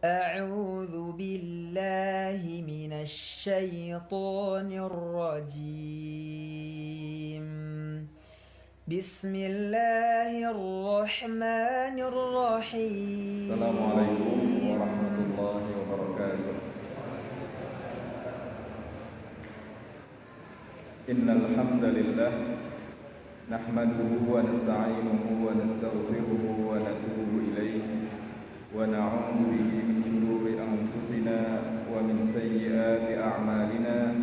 أعوذ بالله من الشيطان الرجيم. بسم الله الرحمن الرحيم. السلام عليكم ورحمة الله وبركاته. إن الحمد لله نحمده ونستعينه ونستغفره ونتوب إليه ونعوذ به من شرور أنفسنا ومن سيئات أعمالنا.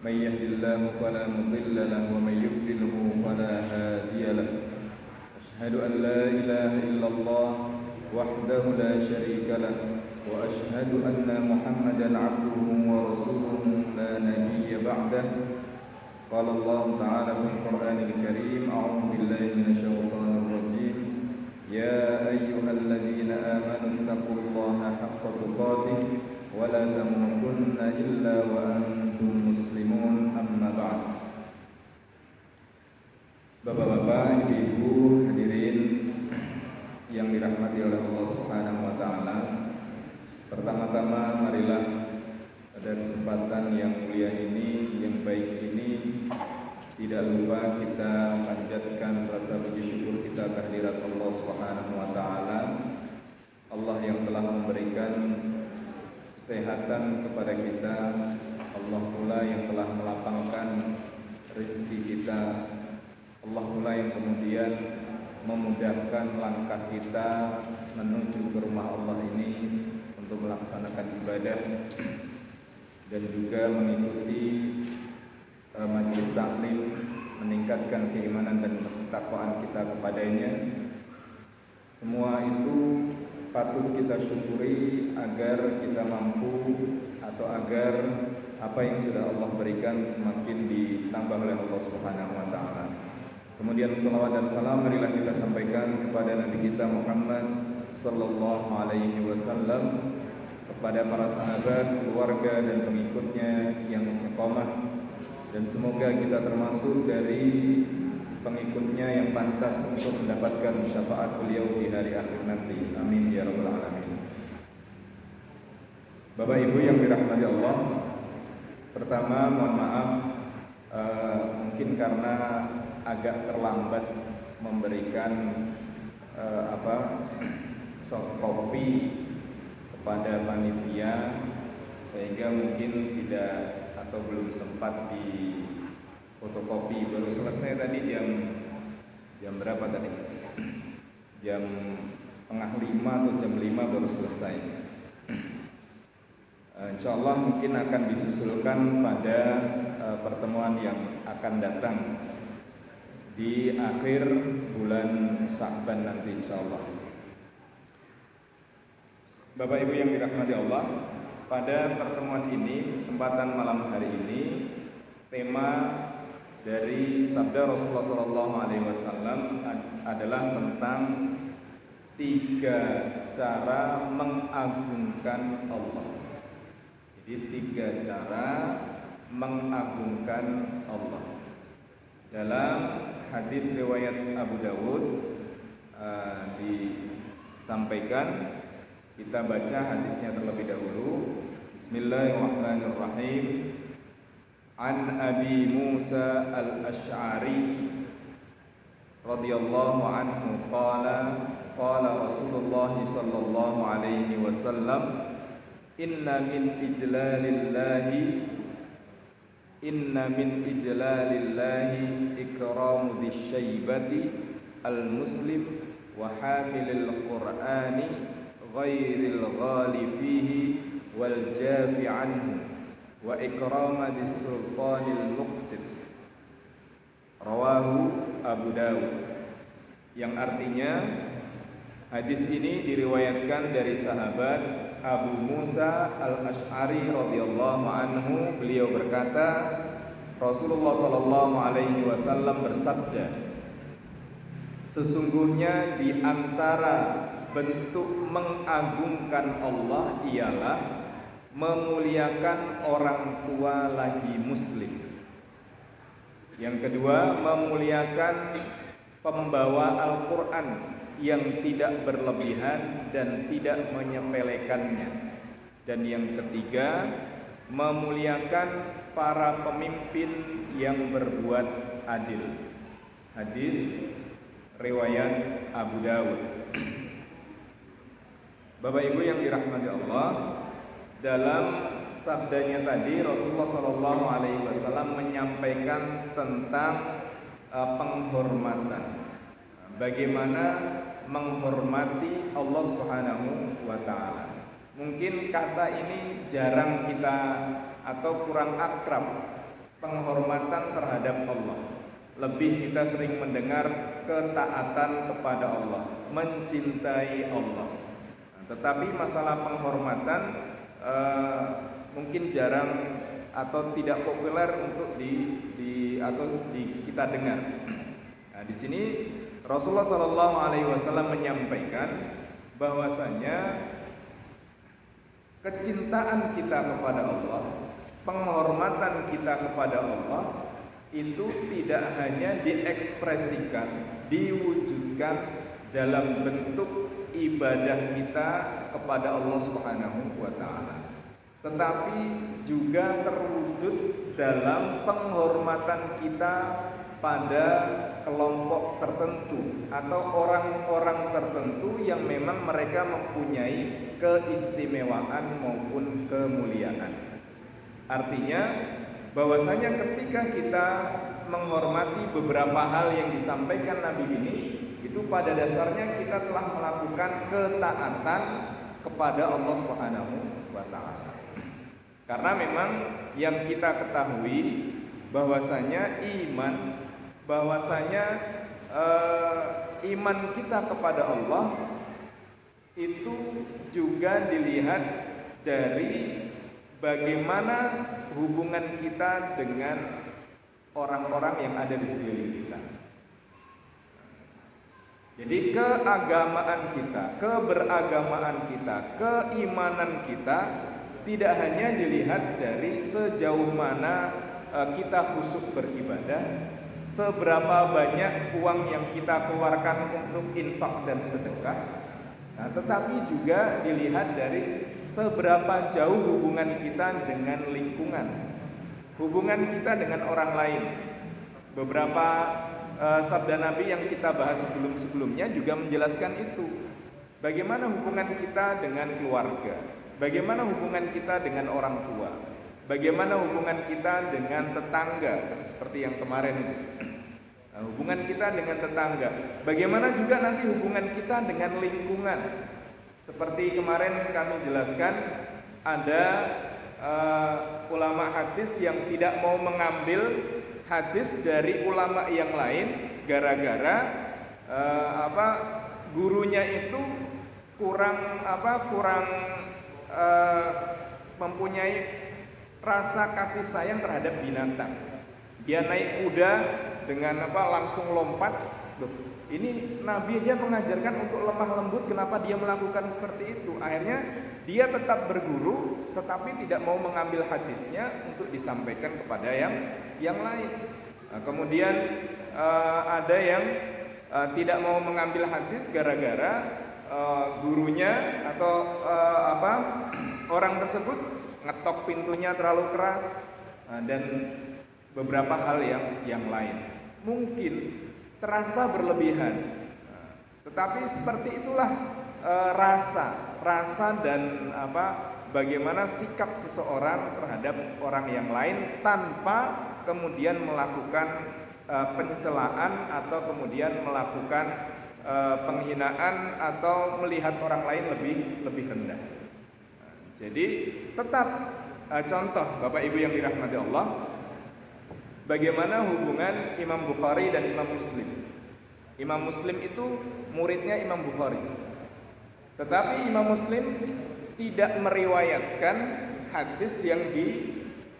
من يهد الله فلا مضل له ومن يضلله فلا هادي له. أشهد أن لا إله إلا الله وحده لا شريك له وأشهد أن محمدا عبده ورسوله لا نبي بعده. قال الله تعالى في القرآن الكريم: أعوذ بالله من الشيطان الرجيم. يا أيها الذين آمنوا اتقوا الله حق تقاته ولا تموتن إلا وأنتم مسلمون. أما بعد. Bapak-bapak, ibu-ibu, hadirin yang dirahmati oleh Allah Subhanahu wa taala. Pertama-tama marilah pada kesempatan yang mulia ini, yang baik ini, tidak lupa kita panjatkan rasa puji syukur kita kehadirat Allah Subhanahu wa taala. Allah yang telah memberikan kesehatan kepada kita, Allah pula yang telah melapangkan rezeki kita, Allah pula yang kemudian memudahkan langkah kita menuju ke rumah Allah ini untuk melaksanakan ibadah dan juga mengikuti majelis taklim, meningkatkan keimanan dan ketakwaan kita kepadanya. Semua itu patut kita syukuri agar kita mampu atau agar apa yang sudah Allah berikan semakin ditambah oleh Allah Subhanahu wa taala. Kemudian salawat dan salam marilah kita sampaikan kepada Nabi kita Muhammad sallallahu alaihi wasallam, kepada para sahabat, keluarga dan pengikutnya yang istiqomah, dan semoga kita termasuk dari pengikutnya yang pantas untuk mendapatkan syafaat beliau di hari akhir nanti. Amin ya rabbal alamin. Bapak Ibu yang dirahmati Allah, pertama mohon maaf mungkin karena agak terlambat memberikan soft copy kepada panitia, sehingga mungkin tidak atau belum sempat di fotokopi. Baru selesai tadi jam berapa tadi? Jam 4:30 atau jam 5 baru selesai. Insyaallah mungkin akan disusulkan pada pertemuan yang akan datang di akhir bulan Sya'ban nanti insyaallah. Bapak Ibu yang dirahmati Allah, pada pertemuan ini, kesempatan malam hari ini, tema dari sabda Rasulullah SAW adalah tentang 3 cara mengagungkan Allah. Jadi 3 cara mengagungkan Allah. Dalam hadis riwayat Abu Dawud disampaikan, kita baca hadisnya terlebih dahulu. Bismillahirrahmanirrahim. An Abi Musa al-Ash'ari radhiyallahu anhu qala Rasulullah sallallahu alaihi wasallam, inna min ijlalillahi ikramu dzsyaibati al-muslim wa hamilil qur'ani ghairil ghali fihi wal jafi anhu wa ikrama dis-sultanil muqsid. Rawahu Abu Dawud. Yang artinya hadis ini diriwayatkan dari sahabat Abu Musa al-Ash'ari radhiyallahu anhu. Beliau berkata, Rasulullah sallallahu alaihi wasallam bersabda, sesungguhnya di antara bentuk mengagungkan Allah ialah memuliakan orang tua lagi muslim. Yang kedua, memuliakan pembawa Al-Quran yang tidak berlebihan dan tidak menyepelekannya. Dan yang ketiga, memuliakan para pemimpin yang berbuat adil. Hadis riwayat Abu Dawud. Bapak Ibu yang dirahmati Allah, dalam sabdanya tadi Rasulullah SAW menyampaikan tentang penghormatan. Bagaimana menghormati Allah Subhanahu wa taala. Mungkin kata ini jarang kita atau kurang akrab, penghormatan terhadap Allah. Lebih kita sering mendengar ketaatan kepada Allah, mencintai Allah. Tetapi masalah penghormatan mungkin jarang atau tidak populer untuk kita dengar. Nah, di sini Rasulullah SAW menyampaikan bahwasanya kecintaan kita kepada Allah, penghormatan kita kepada Allah itu tidak hanya diekspresikan, diwujudkan dalam bentuk ibadah kita kepada Allah Subhanahu wa taala, tetapi juga terwujud dalam penghormatan kita pada kelompok tertentu atau orang-orang tertentu yang memang mereka mempunyai keistimewaan maupun kemuliaan. Artinya bahwasanya ketika kita menghormati beberapa hal yang disampaikan Nabi ini, itu pada dasarnya kita telah melakukan ketaatan kepada Allah Subhanahu wa taala. Karena memang yang kita ketahui bahwasanya iman kita kepada Allah itu juga dilihat dari bagaimana hubungan kita dengan orang-orang yang ada di sekeliling kita. Jadi keagamaan kita, keberagamaan kita, keimanan kita tidak hanya dilihat dari sejauh mana kita khusyuk beribadah, seberapa banyak uang yang kita keluarkan untuk infak dan sedekah, tetapi juga dilihat dari seberapa jauh hubungan kita dengan lingkungan, hubungan kita dengan orang lain. Beberapa sabda Nabi yang kita bahas sebelum-sebelumnya juga menjelaskan itu. Bagaimana hubungan kita dengan keluarga, bagaimana hubungan kita dengan orang tua, bagaimana hubungan kita dengan tetangga, seperti yang kemarin itu. Hubungan kita dengan tetangga, bagaimana juga nanti hubungan kita dengan lingkungan. Seperti kemarin kami jelaskan, ada ulama hadis yang tidak mau mengambil hadis dari ulama yang lain gara-gara gurunya itu kurang mempunyai rasa kasih sayang terhadap binatang. Dia naik kuda dengan langsung lompat. Loh, ini Nabi aja mengajarkan untuk lemah lembut, kenapa dia melakukan seperti itu? Akhirnya dia tetap berguru, tetapi tidak mau mengambil hadisnya untuk disampaikan kepada yang lain. Nah, kemudian ada yang tidak mau mengambil hadis gara-gara gurunya atau orang tersebut ngetok pintunya terlalu keras, dan beberapa hal yang lain. Mungkin terasa berlebihan, tetapi seperti itulah rasa dan bagaimana sikap seseorang terhadap orang yang lain tanpa kemudian melakukan pencelaan atau kemudian melakukan penghinaan atau melihat orang lain lebih rendah. Jadi tetap contoh Bapak Ibu yang dirahmati Allah, bagaimana hubungan Imam Bukhari dan Imam Muslim. Imam Muslim itu muridnya Imam Bukhari, tetapi Imam Muslim tidak meriwayatkan hadis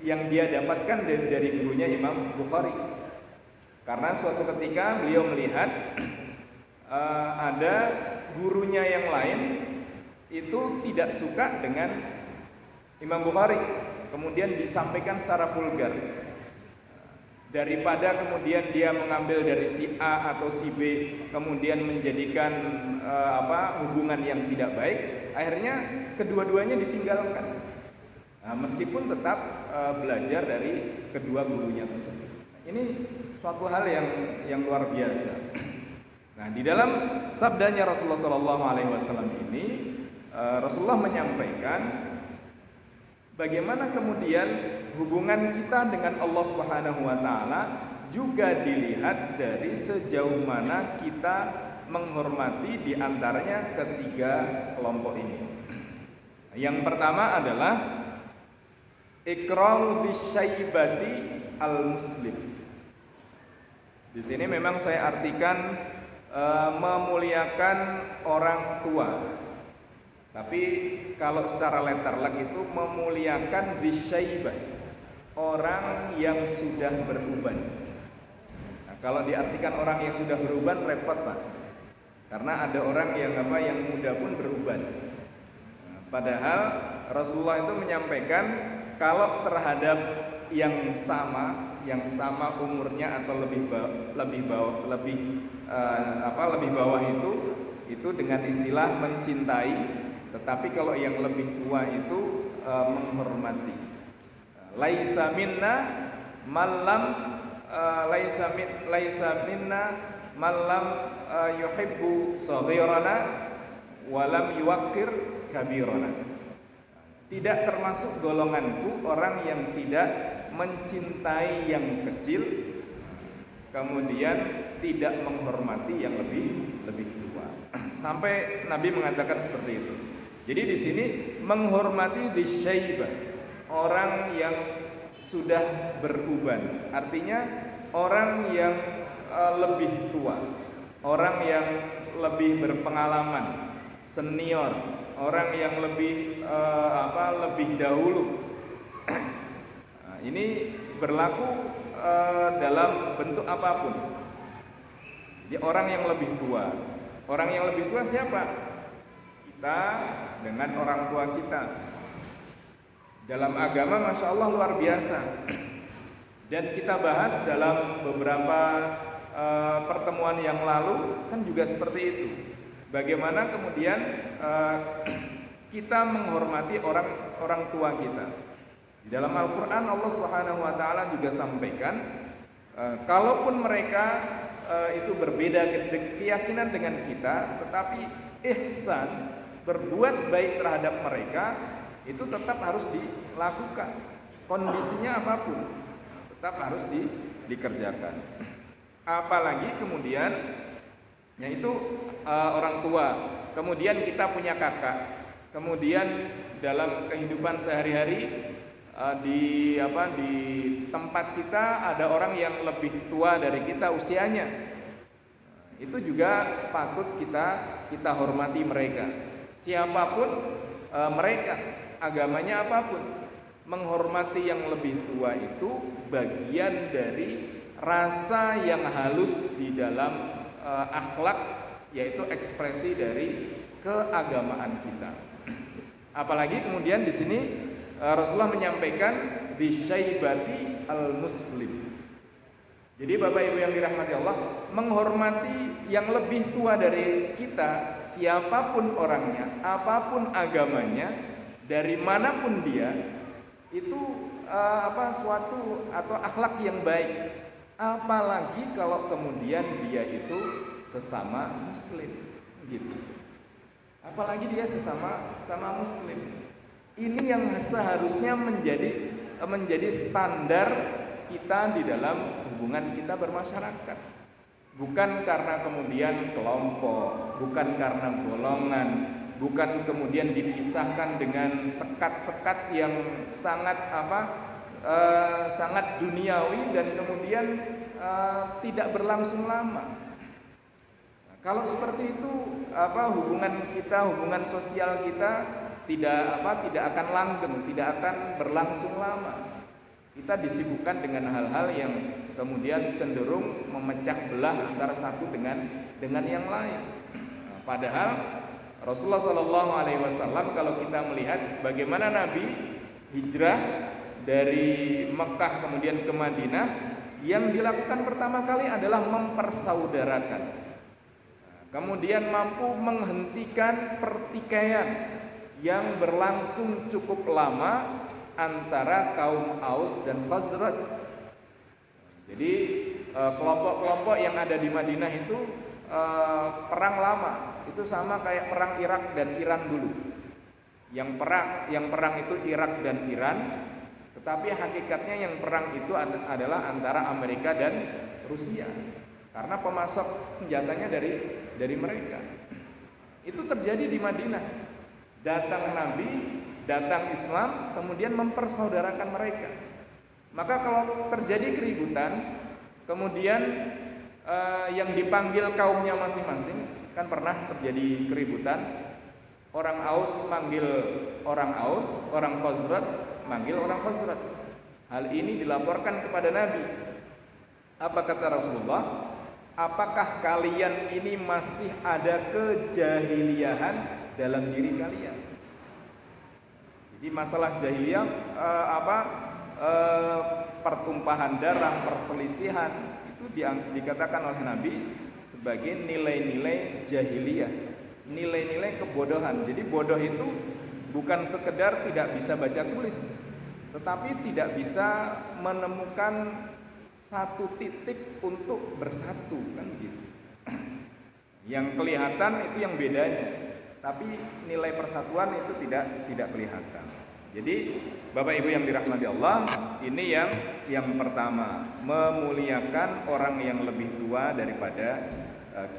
yang dia dapatkan dari gurunya Imam Bukhari. Karena suatu ketika beliau melihat ada gurunya yang lain itu tidak suka dengan Imam Bukhari, kemudian disampaikan secara vulgar. daripada kemudian dia mengambil dari si A atau si B kemudian menjadikan hubungan yang tidak baik, akhirnya kedua-duanya ditinggalkan. Nah, meskipun tetap belajar dari kedua gurunya tersebut. Ini suatu hal yang luar biasa. Nah, di dalam sabdanya Rasulullah SAW ini, Rasulullah menyampaikan bagaimana kemudian hubungan kita dengan Allah Subhanahu wa taala juga dilihat dari sejauh mana kita menghormati di antaranya ketiga kelompok ini. Yang pertama adalah ikramu bisyaibati al-muslim. Di sini memang saya artikan memuliakan orang tua. Tapi kalau secara letterlek itu memuliakan bisyaibah, orang yang sudah beruban. Nah, kalau diartikan orang yang sudah beruban repot, Pak. Karena ada orang yang muda pun beruban. Nah, padahal Rasulullah itu menyampaikan kalau terhadap yang sama umurnya atau lebih bawah itu dengan istilah mencintai. Tetapi kalau yang lebih tua itu menghormati. Laisa minna malam yuhibbu saghirana walam yuwaqqir kabirana. Tidak termasuk golonganku orang yang tidak mencintai yang kecil kemudian tidak menghormati yang lebih tua. Sampai Nabi mengatakan seperti itu. Jadi di sini menghormati disyaibah, orang yang sudah beruban, artinya orang yang lebih tua, orang yang lebih berpengalaman, senior, orang yang lebih dahulu. Nah, ini berlaku dalam bentuk apapun. Jadi orang yang lebih tua. Orang yang lebih tua siapa? Kita dengan orang tua kita. Dalam agama Masya Allah luar biasa. Dan kita bahas dalam beberapa pertemuan yang lalu kan juga seperti itu. Bagaimana kemudian kita menghormati orang tua kita. Di dalam Al-Quran Allah Subhanahu wa taala juga sampaikan kalaupun mereka itu berbeda keyakinan dengan kita, tetapi ihsan, berbuat baik terhadap mereka itu tetap harus dilakukan. Kondisinya apapun tetap harus dikerjakan. Apalagi kemudian yaitu orang tua. Kemudian kita punya kakak. Kemudian dalam kehidupan sehari-hari di tempat kita ada orang yang lebih tua dari kita usianya. Itu juga patut kita hormati mereka. Siapapun mereka, agamanya apapun, menghormati yang lebih tua itu bagian dari rasa yang halus di dalam akhlak, yaitu ekspresi dari keagamaan kita. Apalagi kemudian di sini Rasulullah menyampaikan bisyaibati al-muslim. Jadi Bapak Ibu yang dirahmati Allah, menghormati yang lebih tua dari kita, siapapun orangnya, apapun agamanya, dari manapun dia, itu suatu atau akhlak yang baik. Apalagi kalau kemudian dia itu sesama muslim, gitu. Apalagi dia sesama muslim. Ini yang seharusnya menjadi standar kita di dalam hubungan kita bermasyarakat. Bukan karena kemudian kelompok, bukan karena golongan, bukan kemudian dipisahkan dengan sekat-sekat yang sangat duniawi dan kemudian tidak berlangsung lama. Nah, kalau seperti itu hubungan kita, hubungan sosial kita tidak akan langgeng, tidak akan berlangsung lama. Kita disibukkan dengan hal-hal yang kemudian cenderung memecah belah antara satu dengan yang lain. Nah, padahal Rasulullah SAW kalau kita melihat bagaimana Nabi hijrah dari Mekah kemudian ke Madinah, yang dilakukan pertama kali adalah mempersaudarakan. Kemudian mampu menghentikan pertikaian yang berlangsung cukup lama antara kaum Aus dan Khazraj. Jadi kelompok-kelompok yang ada di Madinah itu perang lama. Itu sama kayak perang Irak dan Iran dulu. Yang perang itu Irak dan Iran, tetapi hakikatnya yang perang itu adalah antara Amerika dan Rusia. Karena pemasok senjatanya dari mereka. Itu terjadi di Madinah. Datang Nabi, datang Islam, kemudian mempersaudarakan mereka. Maka kalau terjadi keributan, kemudian yang dipanggil kaumnya masing-masing, kan pernah terjadi keributan. Orang Aus manggil orang Aus, orang Khazraj manggil orang Khazraj. Hal ini dilaporkan kepada Nabi. Apa kata Rasulullah? Apakah kalian ini masih ada kejahiliahan dalam diri kalian? Jadi masalah jahiliyah pertumpahan darah, perselisihan itu dikatakan oleh Nabi sebagai nilai-nilai jahiliyah, nilai-nilai kebodohan. Jadi bodoh itu bukan sekedar tidak bisa baca tulis, tetapi tidak bisa menemukan satu titik untuk bersatu, kan gitu. Yang kelihatan itu yang bedanya, tapi nilai persatuan itu tidak kelihatan. Jadi Bapak Ibu yang dirahmati Allah, ini yang pertama, memuliakan orang yang lebih tua daripada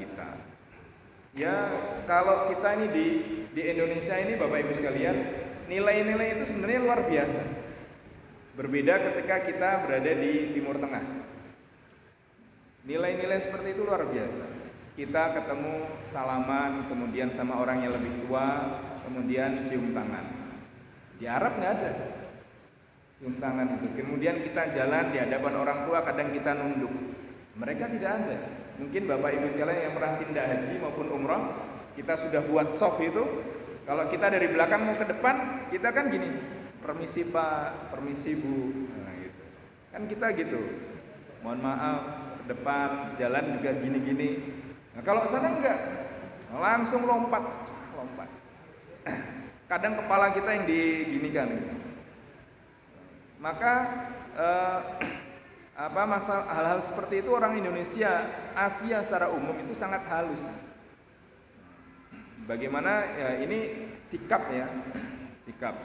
kita. Ya, kalau kita ini di Indonesia ini Bapak Ibu sekalian, nilai-nilai itu sebenarnya luar biasa. Berbeda ketika kita berada di Timur Tengah. Nilai-nilai seperti itu luar biasa. Kita ketemu salaman, kemudian sama orang yang lebih tua, kemudian cium tangan. Di Arab nggak ada cium tangan itu. Kemudian kita jalan di hadapan orang tua, kadang kita nunduk. Mereka tidak ada. Mungkin Bapak Ibu sekalian yang pernah tindak haji maupun umrah, kita sudah buat soft itu. Kalau kita dari belakang mau ke depan, kita kan gini. Permisi Pak, permisi Bu, nah, gitu. Kan kita gitu. Mohon maaf, ke depan jalan juga gini-gini. Nah, kalau sana enggak, langsung lompat. Kadang kepala kita yang diginikan. Gitu. Maka hal-hal seperti itu orang Indonesia, Asia secara umum itu sangat halus. Bagaimana ya ini sikap ya, sikap.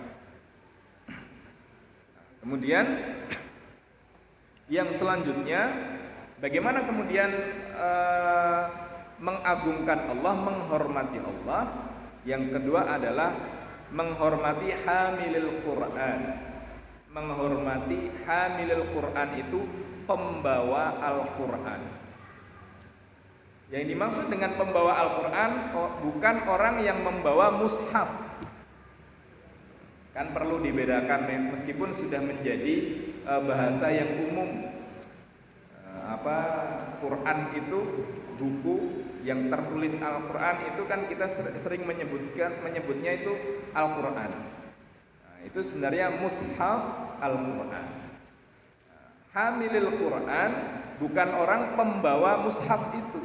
Kemudian yang selanjutnya, bagaimana kemudian mengagungkan Allah, menghormati Allah. Yang kedua adalah menghormati hamilil Quran. Menghormati hamilil Quran itu pembawa Al-Quran. Yang dimaksud dengan pembawa Al-Quran bukan orang yang membawa mushaf. Kan perlu dibedakan, meskipun sudah menjadi bahasa yang umum. Quran itu buku yang tertulis Al-Quran itu kan kita sering menyebutnya itu Al-Quran. Nah, itu sebenarnya mushaf Al-Quran. Hamilil Quran bukan orang pembawa mushaf itu.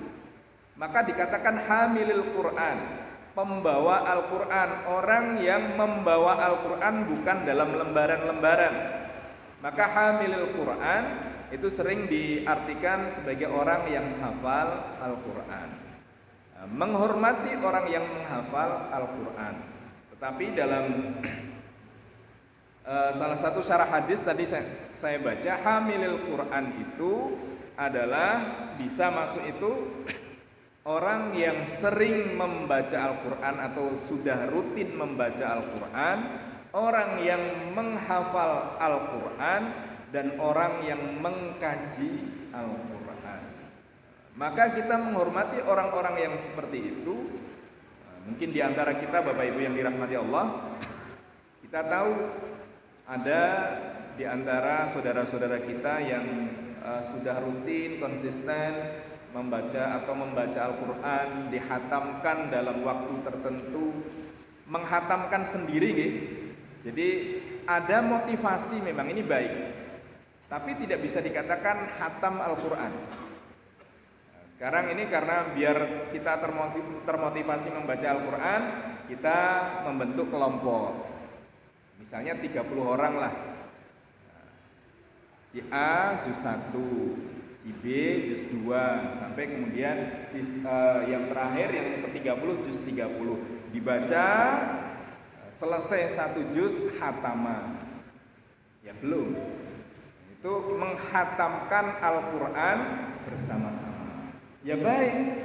Maka dikatakan hamilil Quran, pembawa Al-Quran, orang yang membawa Al-Quran bukan dalam lembaran-lembaran. Maka hamilil Quran itu sering diartikan sebagai orang yang hafal Al-Quran. Menghormati orang yang menghafal Al-Quran. Tetapi dalam salah satu syarah hadis tadi saya baca, hamilil Quran itu adalah bisa masuk itu orang yang sering membaca Al-Quran atau sudah rutin membaca Al-Quran, orang yang menghafal Al-Quran, dan orang yang mengkaji Al-Quran. Maka kita menghormati orang-orang yang seperti itu. Mungkin di antara kita Bapak Ibu yang dirahmati Allah, kita tahu ada di antara saudara-saudara kita yang sudah rutin, konsisten membaca Al-Quran, dihatamkan dalam waktu tertentu, menghatamkan sendiri gitu. Jadi ada motivasi, memang ini baik. tapi tidak bisa dikatakan hatam Al-Quran. Nah, sekarang ini karena biar kita termotivasi membaca Al-Quran, kita membentuk kelompok. Misalnya 30 orang lah. Si A juz 1, si B juz 2, sampai kemudian yang terakhir yang ke-30 juz 30. Dibaca selesai 1 juz hatama. Ya belum. Itu menghatamkan Al-Quran bersama-sama. Ya baik.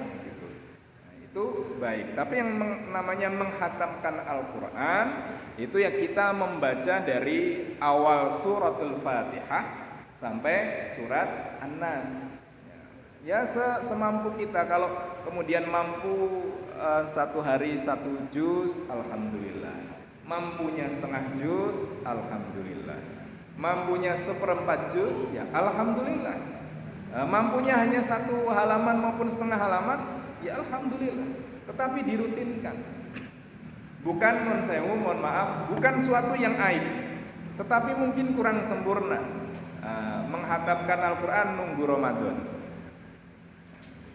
Nah, itu baik. Tapi yang namanya menghatamkan Al-Quran itu ya kita membaca dari awal suratul Fatihah sampai surat An-Nas. Ya semampu kita. Kalau kemudian mampu 1 hari 1 juz, alhamdulillah. Mampunya setengah juz, alhamdulillah. Mampunya 1/4 juz, ya alhamdulillah. Mampunya hanya 1 halaman maupun setengah halaman, ya alhamdulillah. Tetapi dirutinkan. Bukan mohon maaf, bukan suatu yang aib, tetapi mungkin kurang sempurna. Menghatamkan Al-Quran nunggu Ramadan.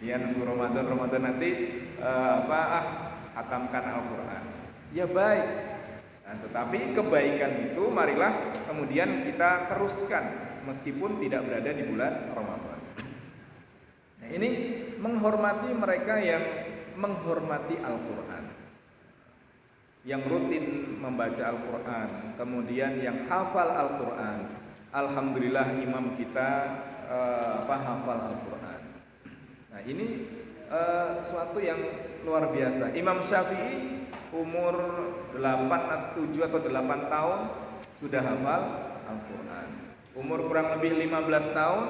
Ya nunggu Ramadan nanti hatamkan Al-Quran. Ya baik. Nah, tetapi kebaikan itu marilah kemudian kita teruskan meskipun tidak berada di bulan Ramadan. Nah, ini menghormati mereka yang menghormati Al-Quran, yang rutin membaca Al-Quran, kemudian yang hafal Al-Quran. Alhamdulillah imam kita hafal Al-Quran. Nah ini suatu yang luar biasa. Imam Syafi'i umur 7 atau 8 tahun sudah hafal Al-Quran. Umur kurang lebih 15 tahun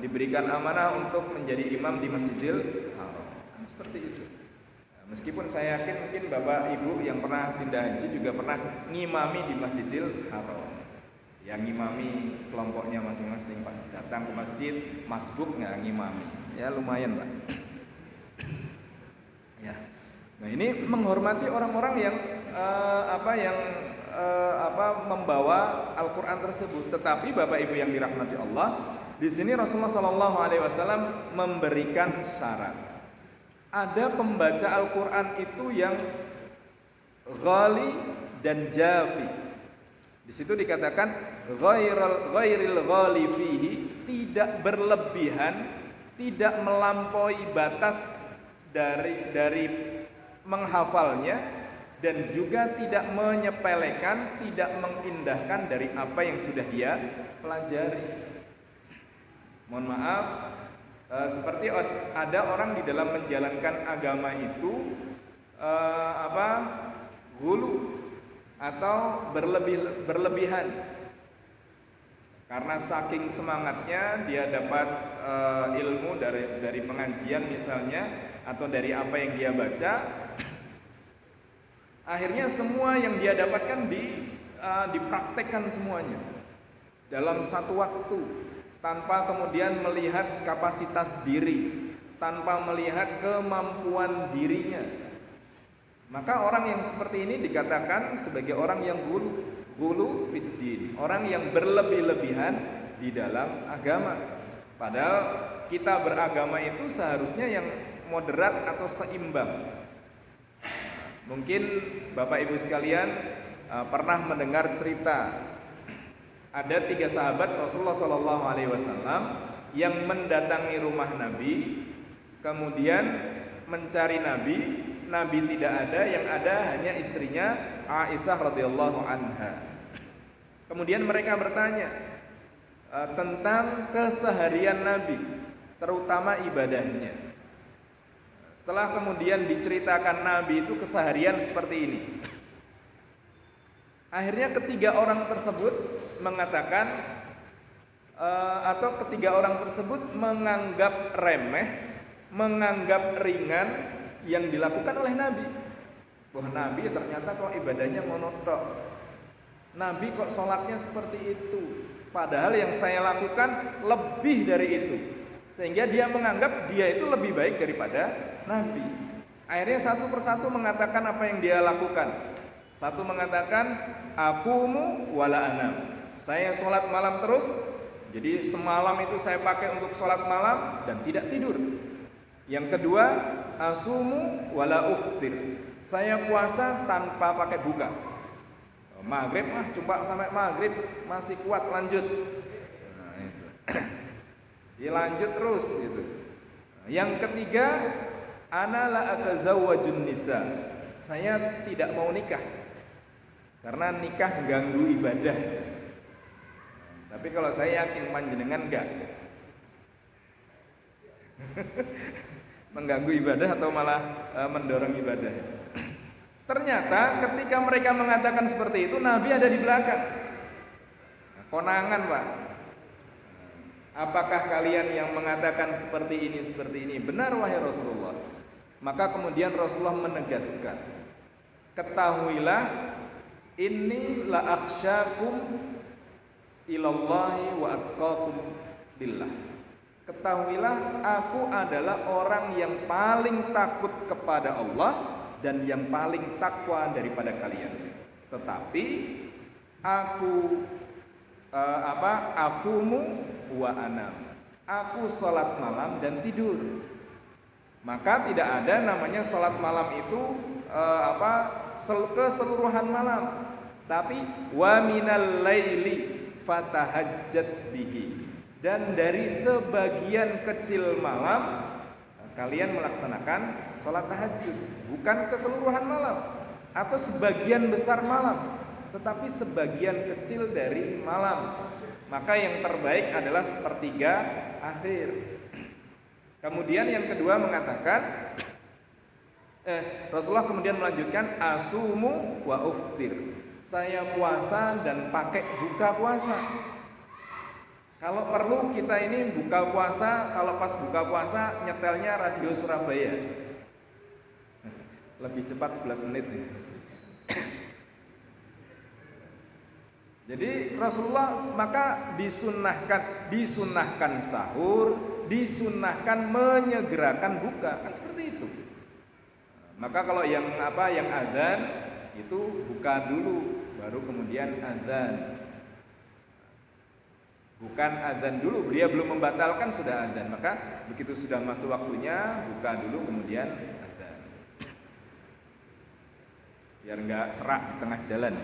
diberikan amanah untuk menjadi imam di Masjidil Haram. Seperti itu. Nah, meskipun saya yakin mungkin Bapak Ibu yang pernah pindah haji juga pernah ngimami di Masjidil Haram. Yang ngimami kelompoknya masing-masing pas datang ke masjid, masbuk nggak ngimami. Ya lumayan lah. Ya. Nah ini menghormati orang-orang yang membawa Al-Quran tersebut. Tetapi Bapak Ibu yang dirahmati Allah, di sini Rasulullah SAW memberikan syarat. Ada pembaca Al-Quran itu yang ghali dan jafi. Di situ dikatakan ghairil ghali fihi, tidak berlebihan, tidak melampaui batas dari menghafalnya, dan juga tidak menyepelekan, tidak mengindahkan dari apa yang sudah dia pelajari. Mohon maaf, seperti ada orang di dalam menjalankan agama itu gulu atau berlebihan. Karena saking semangatnya dia dapat ilmu dari pengajian misalnya, atau dari apa yang dia baca, akhirnya semua yang dia dapatkan dipraktekkan semuanya dalam satu waktu, tanpa kemudian melihat kapasitas diri, tanpa melihat kemampuan dirinya. Maka orang yang seperti ini dikatakan sebagai orang yang gulu fiddin, orang yang berlebih-lebihan di dalam agama. Padahal kita beragama itu seharusnya yang moderat atau seimbang. Mungkin Bapak Ibu sekalian pernah mendengar cerita ada 3 sahabat Rasulullah SAW yang mendatangi rumah Nabi, kemudian mencari Nabi. Nabi tidak ada, yang ada hanya istrinya Aisyah radhiyallahu anha. Kemudian mereka bertanya tentang keseharian Nabi, terutama ibadahnya. Setelah kemudian diceritakan Nabi itu keseharian seperti ini, akhirnya ketiga orang tersebut mengatakan atau ketiga orang tersebut menganggap remeh, menganggap ringan yang dilakukan oleh Nabi. Wah, Nabi ternyata kok ibadahnya monoton. Nabi kok sholatnya seperti itu, padahal yang saya lakukan lebih dari itu. Sehingga dia menganggap dia itu lebih baik daripada Nabi. Akhirnya satu persatu mengatakan apa yang dia lakukan. Satu mengatakan, aqumu wala anam, saya sholat malam terus, Jadi semalam itu saya pakai untuk sholat malam dan tidak tidur. Yang kedua, asumu wala uftir. Saya puasa tanpa pakai buka. Maghrib coba sampai maghrib masih kuat lanjut. Nah, itu. Ya, lanjut terus gitu. Yang ketiga, ana la atazawwajun nisa. Saya tidak mau nikah. Karena nikah ganggu ibadah. Tapi kalau saya yakin panjenengan enggak. Mengganggu ibadah atau malah mendorong ibadah. Ternyata ketika mereka mengatakan seperti itu, Nabi ada di belakang. Konangan, Pak. Apakah kalian yang mengatakan seperti ini? Benar, wahai Rasulullah. Maka kemudian Rasulullah menegaskan, ketahuilah, inni la akhsyakum ilallahi wa atqakum billah. Ketahuilah, aku adalah orang yang paling takut kepada Allah dan yang paling takwa daripada kalian. Tetapi akumu wa anam. Aku sholat malam dan tidur. Maka tidak ada namanya sholat malam itu keseluruhan malam. Tapi wa minal laili fatahajjat bihi. Dan dari sebagian kecil malam kalian melaksanakan sholat tahajud. Bukan keseluruhan malam atau sebagian besar malam, tetapi sebagian kecil dari malam. Maka yang terbaik adalah sepertiga akhir. Kemudian yang kedua mengatakan, Rasulullah kemudian melanjutkan, asumu wa uftir. Saya puasa dan pakai buka puasa. Kalau perlu kita ini buka puasa, kalau pas buka puasa nyetelnya radio Surabaya. Lebih cepat 11 menit nih. Jadi Rasulullah maka disunnahkan sahur, disunnahkan menyegerakan buka, kan seperti itu. Maka kalau yang adzan itu buka dulu, baru kemudian adzan. Bukan adzan dulu, dia belum membatalkan sudah adzan. Maka begitu sudah masuk waktunya, buka dulu kemudian adzan. Biar enggak serak di tengah jalan.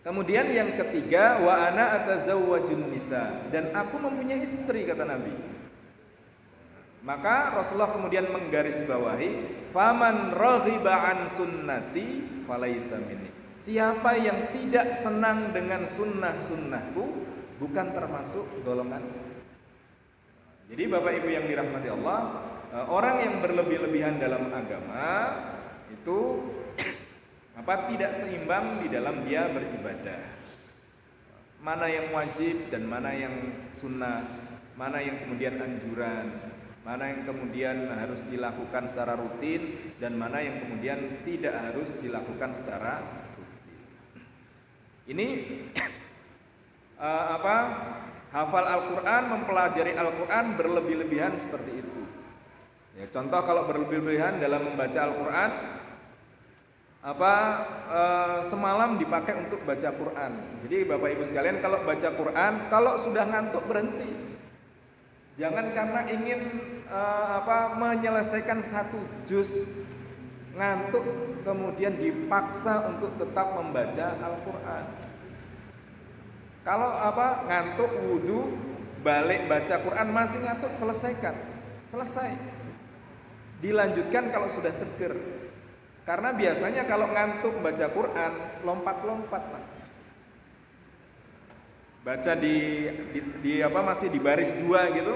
Kemudian yang ketiga, wa ana atazawwajun nisa, dan aku mempunyai istri, kata Nabi. Maka Rasulullah kemudian menggarisbawahi, faman raghiba an sunnati falaisa minni. Siapa yang tidak senang dengan sunnah-sunnahku bukan termasuk golongan. Jadi Bapak Ibu yang dirahmati Allah, orang yang berlebih-lebihan dalam agama itu tidak seimbang di dalam dia beribadah. Mana yang wajib dan mana yang sunnah, mana yang kemudian anjuran, mana yang kemudian harus dilakukan secara rutin dan mana yang kemudian tidak harus dilakukan secara rutin. Ini hafal Al-Quran, mempelajari Al-Quran berlebih-lebihan seperti itu. Ya, contoh kalau berlebih-lebihan dalam membaca Al-Quran, semalam dipakai untuk baca Quran. Jadi Bapak Ibu sekalian, kalau baca Quran, kalau sudah ngantuk berhenti. Jangan karena ingin menyelesaikan satu juz ngantuk kemudian dipaksa untuk tetap membaca Al-Quran. Kalau ngantuk wudu, balik baca Quran masih ngantuk, selesai. Dilanjutkan kalau sudah seger. Karena biasanya kalau ngantuk baca Quran lompat-lompat, Pak. Baca masih di baris 2 gitu.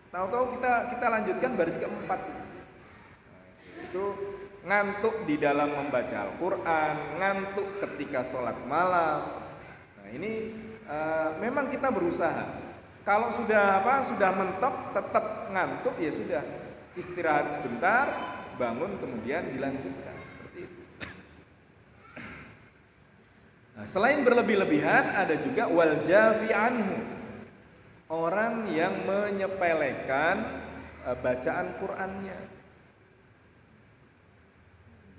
Tahu-tahu kita lanjutkan baris keempat. Itu ngantuk di dalam membaca Al-Quran, ngantuk ketika sholat malam. Nah ini memang kita berusaha. Kalau sudah mentok tetap ngantuk, ya sudah, istirahat sebentar, bangun kemudian dilanjutkan seperti itu. Nah, selain berlebih-lebihan ada juga wal jafi anhu, orang yang menyepelekan bacaan Qur'annya.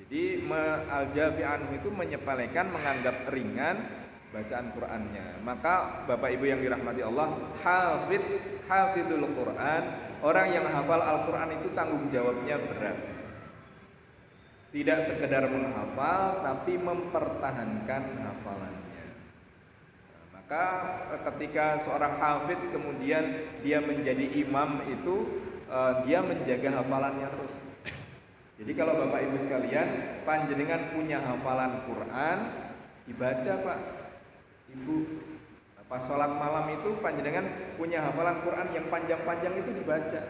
Jadi al-jafi anhu itu menyepelekan, menganggap ringan bacaan Qur'annya. Maka Bapak Ibu yang dirahmati Allah, hafidul Qur'an, orang yang hafal Al-Qur'an itu tanggung jawabnya berat. Tidak sekedar menghafal, tapi mempertahankan hafalannya. Maka ketika seorang hafid kemudian dia menjadi imam itu, dia menjaga hafalannya terus. Jadi kalau Bapak Ibu sekalian, panjenengan punya hafalan Quran, dibaca Pak Ibu. Pas sholat malam itu panjenengan punya hafalan Quran yang panjang-panjang itu dibaca.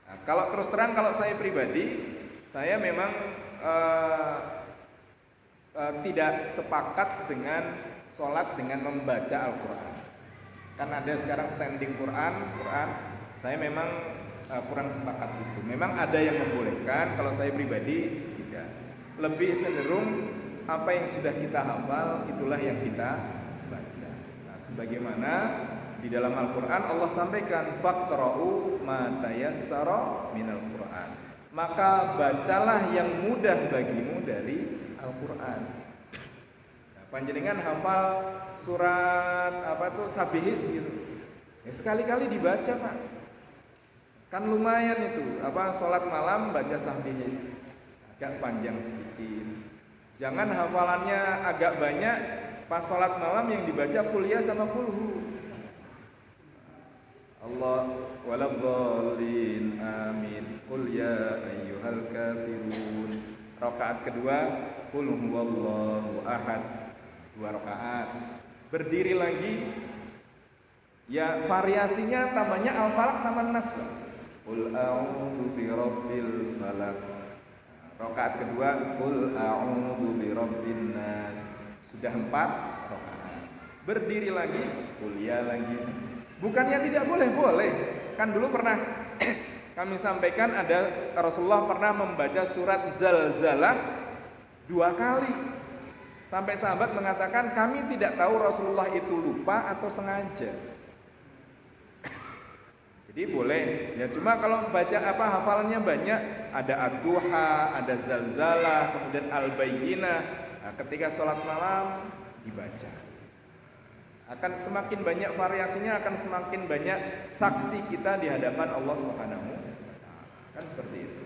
Nah, kalau terus terang, kalau saya pribadi, saya memang tidak sepakat dengan sholat dengan membaca Al-Quran. Kan ada sekarang standing Quran, saya memang kurang sepakat itu. Memang ada yang membolehkan, kalau saya pribadi tidak. Lebih cenderung apa yang sudah kita hafal itulah yang kita baca. Nah, sebagaimana di dalam Al-Quran Allah sampaikan, faqra'u ma tayassara minal Quran. Maka bacalah yang mudah bagimu dari Al-Quran. Nah, panjenengan hafal surat Sabihis gitu, ya sekali-kali dibaca Pak. Kan lumayan itu, sholat malam baca Sabihis, agak panjang sedikit. Jangan hafalannya agak banyak, pas sholat malam yang dibaca kuliah sama kulhu. Allah waladhdallin amin. Qul ya ayyuhal kafirun. Rakaat kedua qul huwallahu ahad. 2 rakaat. Berdiri lagi, ya variasinya tambahnya Al-Falaq sama Nas. Qul a'udzu birabbil falaq. Rakaat kedua qul a'udzu birabbin nas. Sudah 4 rakaat. Berdiri lagi, kuliah lagi. Bukannya tidak boleh, boleh. Kan dulu pernah kami sampaikan, ada Rasulullah pernah membaca surat Zalzalah 2 kali. Sampai sahabat mengatakan, kami tidak tahu Rasulullah itu lupa atau sengaja. Jadi boleh. Ya cuma kalau baca hafalannya banyak, ada Ad-Duha, ada Zalzalah, kemudian Al-Bayyinah. Nah, ketika sholat malam dibaca. Akan semakin banyak variasinya, akan semakin banyak saksi kita di hadapan Allah Subhanahu wa taala. Kan seperti itu.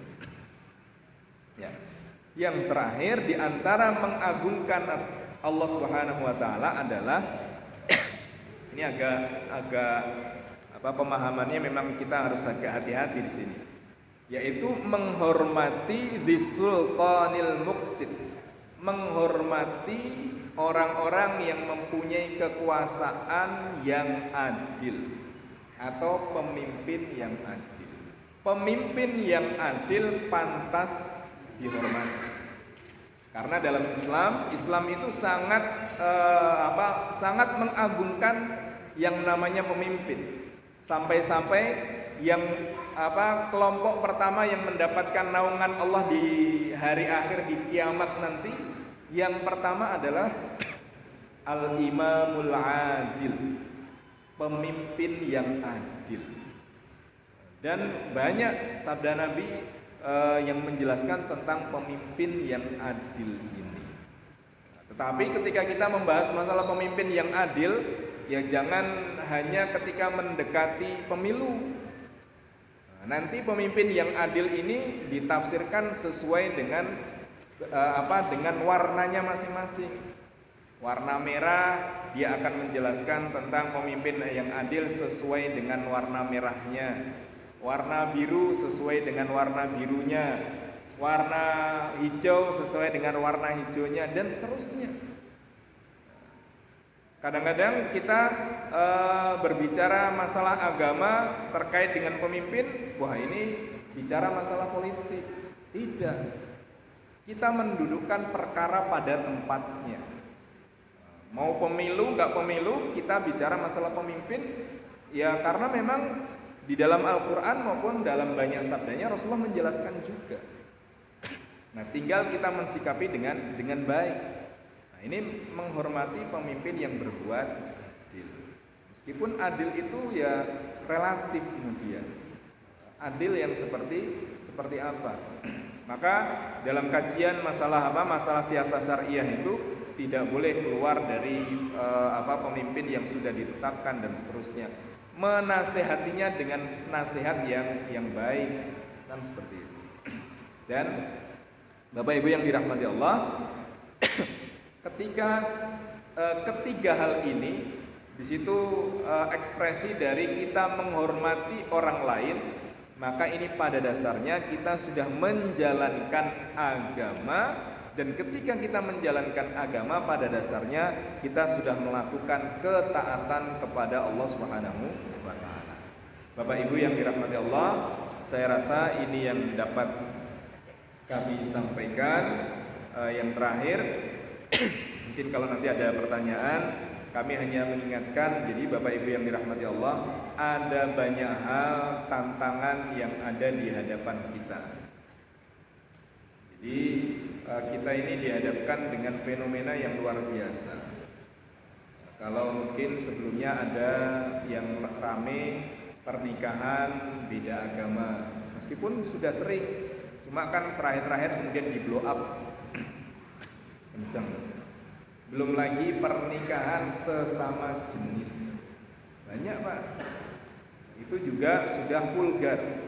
Ya. Yang terakhir di antara mengagungkan Allah Subhanahu wa taala adalah ini agak pemahamannya memang kita harus agak hati-hati di sini. Yaitu menghormati Dzulqanil Muqsit. Menghormati orang-orang yang mempunyai kekuasaan yang adil atau pemimpin yang adil. Pemimpin yang adil pantas dihormati. Karena dalam Islam itu sangat mengagungkan yang namanya pemimpin. Sampai-sampai yang kelompok pertama yang mendapatkan naungan Allah di hari akhir, di kiamat nanti, yang pertama adalah Al-Imamul Adil, pemimpin yang adil. Dan banyak sabda Nabi yang menjelaskan tentang pemimpin yang adil ini. Tetapi ketika kita membahas masalah pemimpin yang adil, ya jangan hanya ketika mendekati pemilu. Nanti pemimpin yang adil ini ditafsirkan sesuai dengan dengan warnanya masing-masing. Warna merah dia akan menjelaskan tentang pemimpin yang adil sesuai dengan warna merahnya. Warna biru sesuai dengan warna birunya. Warna hijau sesuai dengan warna hijaunya, dan seterusnya. Kadang-kadang kita berbicara masalah agama terkait dengan pemimpin, wah ini bicara masalah politik. Tidak. Kita mendudukkan perkara pada tempatnya. Mau pemilu, nggak pemilu, kita bicara masalah pemimpin. Ya karena memang di dalam Al-Quran maupun dalam banyak sabdanya Rasulullah menjelaskan juga. Nah tinggal kita mensikapi dengan baik. Nah ini menghormati pemimpin yang berbuat adil. Meskipun adil itu ya relatif kemudian. Adil yang seperti apa? Maka dalam kajian masalah siasat syariah itu tidak boleh keluar dari pemimpin yang sudah ditetapkan dan seterusnya. Menasehatinya dengan nasihat yang baik, kan seperti itu. Dan Bapak Ibu yang dirahmati Allah, ketika ketiga hal ini, di situ ekspresi dari kita menghormati orang lain, maka ini pada dasarnya kita sudah menjalankan agama. Dan ketika kita menjalankan agama, pada dasarnya kita sudah melakukan ketaatan kepada Allah Subhanahu wa taala. Bapak Ibu yang dirahmati Allah, saya rasa ini yang dapat kami sampaikan. Yang terakhir, mungkin kalau nanti ada pertanyaan, kami hanya mengingatkan, jadi Bapak Ibu yang dirahmati Allah, ada banyak hal tantangan yang ada di hadapan kita. Jadi kita ini dihadapkan dengan fenomena yang luar biasa. Kalau mungkin sebelumnya ada yang rame pernikahan beda agama, meskipun sudah sering, cuma kan terakhir-terakhir kemudian di blow up kencang. Belum lagi pernikahan sesama jenis, banyak Pak. Itu juga sudah vulgar.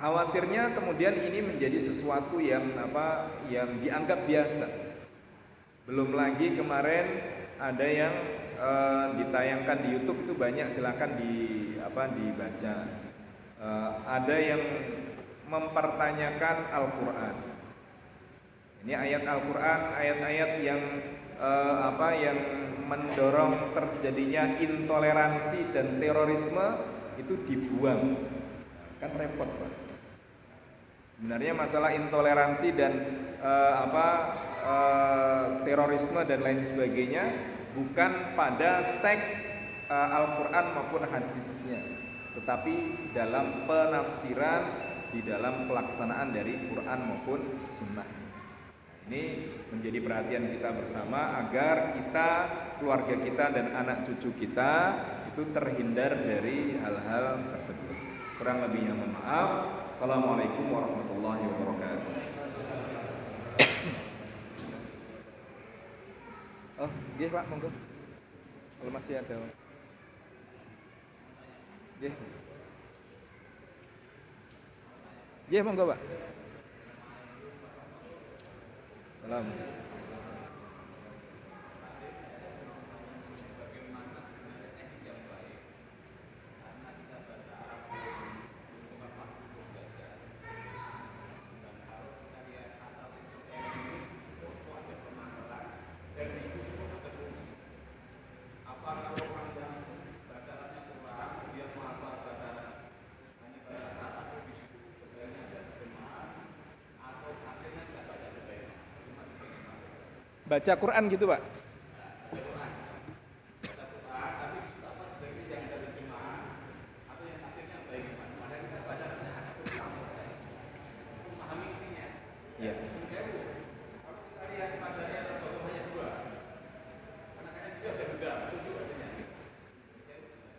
Khawatirnya kemudian ini menjadi sesuatu yang dianggap biasa. Belum lagi kemarin ada yang ditayangkan di YouTube itu banyak, silakan dibaca. Ada yang mempertanyakan Al-Qur'an. Ini ayat Al-Qur'an, ayat-ayat yang yang mendorong terjadinya intoleransi dan terorisme itu dibuang. Kan repot, Pak. Sebenarnya masalah intoleransi dan terorisme dan lain sebagainya bukan pada teks Al-Quran maupun hadisnya, tetapi dalam penafsiran, di dalam pelaksanaan dari Quran maupun Sunnah. Ini menjadi perhatian kita bersama agar kita, keluarga kita dan anak cucu kita itu terhindar dari hal-hal tersebut. Kurang lebihnya mohon maaf. Assalamualaikum warahmatullahi wabarakatuh. Oh, nggih Pak, monggo. Kalau masih ada. Nggih. Nggih, monggo, Pak. Salam. Baca Quran gitu Pak?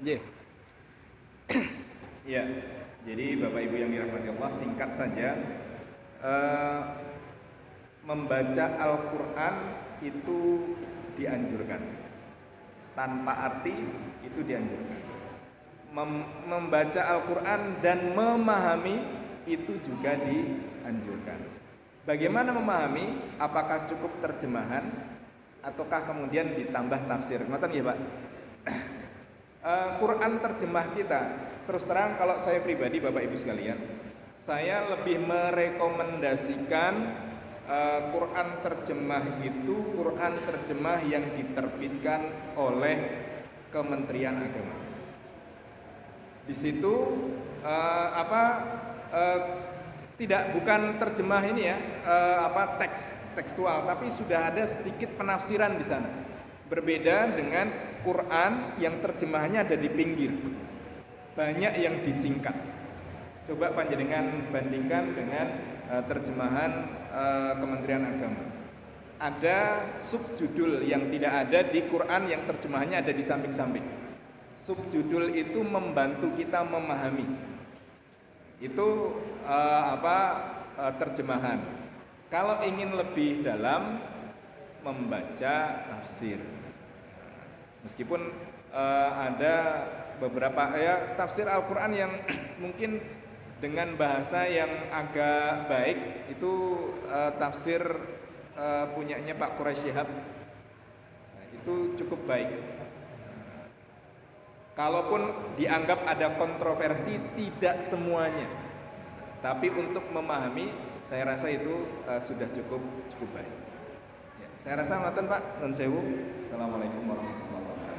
Iya. Iya. Jadi Bapak Ibu yang dirahmati Allah, singkat saja, membaca Al-Quran itu dianjurkan, tanpa arti itu dianjurkan. Membaca Al-Quran dan memahami itu juga dianjurkan. Bagaimana memahami? Apakah cukup terjemahan ataukah kemudian ditambah tafsir? Ngoten ya Pak. Quran terjemah kita, terus terang kalau saya pribadi Bapak Ibu sekalian, saya lebih merekomendasikan Quran terjemah itu Quran terjemah yang diterbitkan oleh Kementerian Agama. Di situ bukan terjemah ini ya, tekstual, tapi sudah ada sedikit penafsiran di sana. Berbeda dengan Quran yang terjemahnya ada di pinggir, banyak yang disingkat. Coba panjenengan bandingkan dengan terjemahan Kementerian Agama. Ada subjudul yang tidak ada di Quran yang terjemahannya ada di samping-samping. Subjudul itu membantu kita memahami. Itu terjemahan. Kalau ingin lebih dalam, membaca tafsir. Meskipun ada beberapa tafsir Al-Quran yang mungkin dengan bahasa yang agak baik, itu tafsir punyanya Pak Quraish Shihab, itu cukup baik. Kalaupun dianggap ada kontroversi, tidak semuanya, tapi untuk memahami, saya rasa itu sudah cukup baik. Ya, saya rasa ngoten Pak, nun sewu. Assalamualaikum warahmatullahi wabarakatuh.